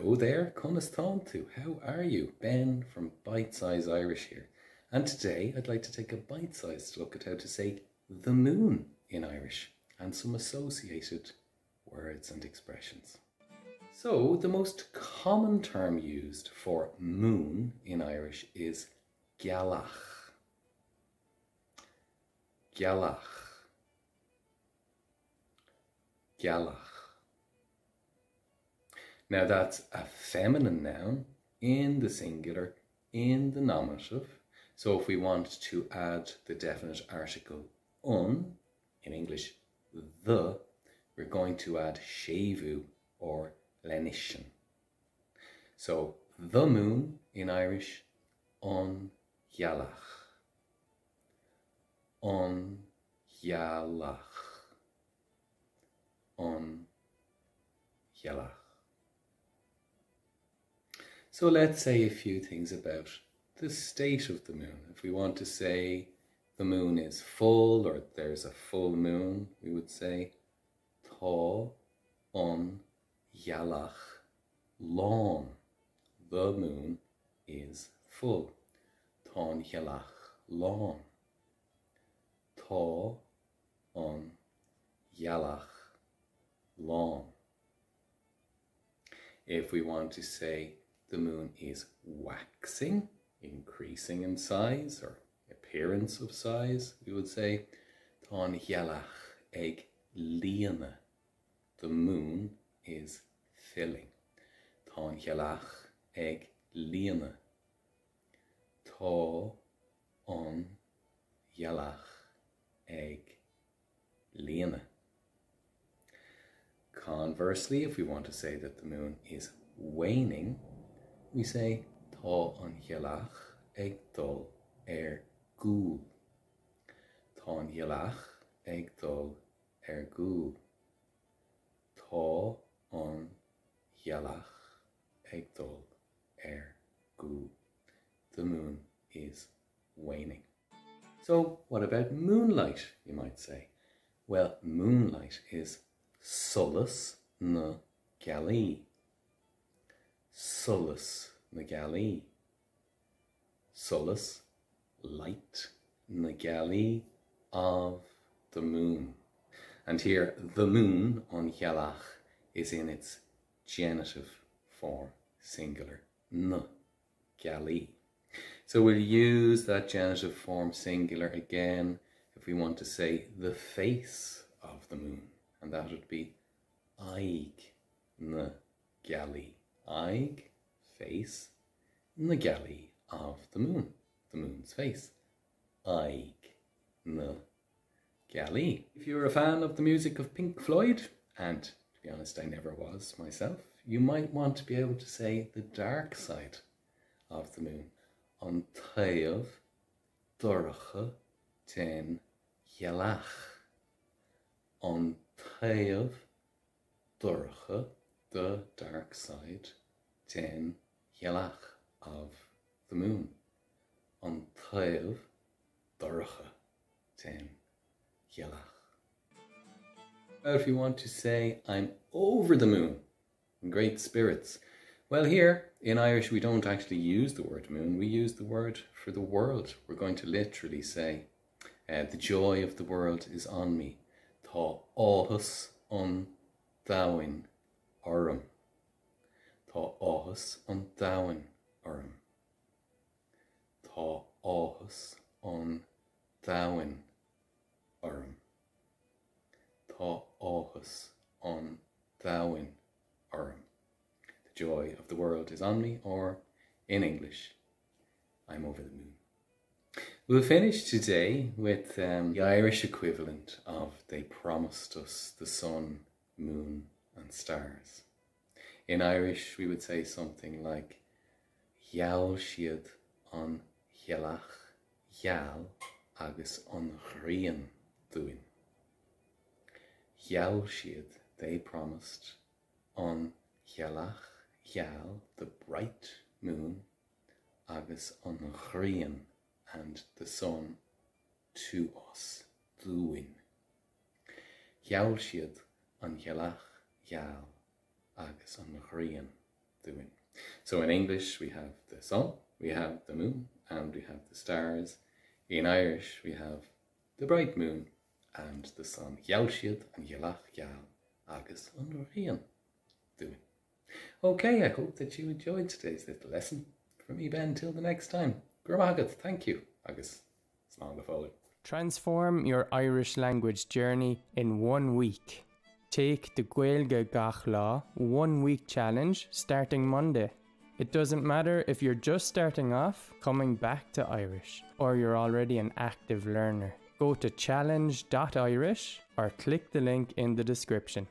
Hello there, Conas Tú. How are you? Ben from Bite Size Irish here. And today I'd like to take a bite-sized look at how to say the moon in Irish and some associated words and expressions. So the most common term used for moon in Irish is gaeilge. Gaeilge. Gaeilge. Now that's a feminine noun in the singular, in the nominative. So if we want to add the definite article un, in English the, we're going to add shevu or lenishin. So the moon in Irish, on gaeilge. On gaeilge. On gaeilge. So let's say a few things about the state of the moon. If we want to say the moon is full or there's a full moon, we would say tá an gaeilge lán. The moon is full. Tá an gaeilge lán. Tá an gaeilge lán. If we want to say the moon is waxing, increasing in size or appearance of size, we would say tá an gaeilge ag líana. The moon is filling. Tá an gaeilge ag líana. Tá an gaeilge ag líana. Conversely, if we want to say that the moon is waning, we say tá an gaeilge ag dul gúl. Tá an gaeilge ag dul gúl. Tá an gaeilge ag dul gúl. The moon is waning. So what about moonlight, you might say? Well, moonlight is solas na gaeilge. Solas na gaeilge. Solas, light, na gaeilge, of the moon. And here, the moon on gaeilge is in its genitive form, singular, na gaeilge. So we'll use that genitive form singular again if we want to say the face of the moon. And that would be aig na gaeilge. Aig, face, na gaeilge of the moon's face. Aig na gaeilge. If you're a fan of the music of Pink Floyd, and to be honest I never was myself, you might want to be able to say the dark side of the moon. An taobh dorcha ten gaeilge. An taobh dorcha, the dark side, ten gaeilge, of the moon. An taobh dorcha ten gaeilge. If you want to say I'm over the moon, in great spirits, well, here in Irish we don't actually use the word moon, we use the word for the world. We're going to literally say the joy of the world is on me. Tá áthas an domhain orm. Tá áthas an domhain orm. Tá áthas an domhain orm. Tá áthas an domhain orm. The joy of the world is on me, or in English, I'm over the moon. We'll finish today with the Irish equivalent of they promised us the sun, moon and stars. In Irish we would say something like Gheall siad an gaeilge gheall agus an ghrian dúin. Gheall siad, they promised, an gaeilge gheall, the bright moon, agus an ghrian, and the sun, to us, dúin. Gheall siad an gaeilge gheall agus an ghrian doing. So in English we have the sun, we have the moon, and we have the stars. In Irish we have the bright moon and the sun. Gaeilge and gaeilge agus an rian doing. Okay, I hope that you enjoyed today's little lesson. From me, Ben, till the next time. Gramagat, thank you. Agus slán go fóill. Transform your Irish language journey in 1 week. Take the gaeilge gach lá 1 week challenge starting Monday. It doesn't matter if you're just starting off, coming back to Irish, or you're already an active learner. Go to challenge.irish or click the link in the description.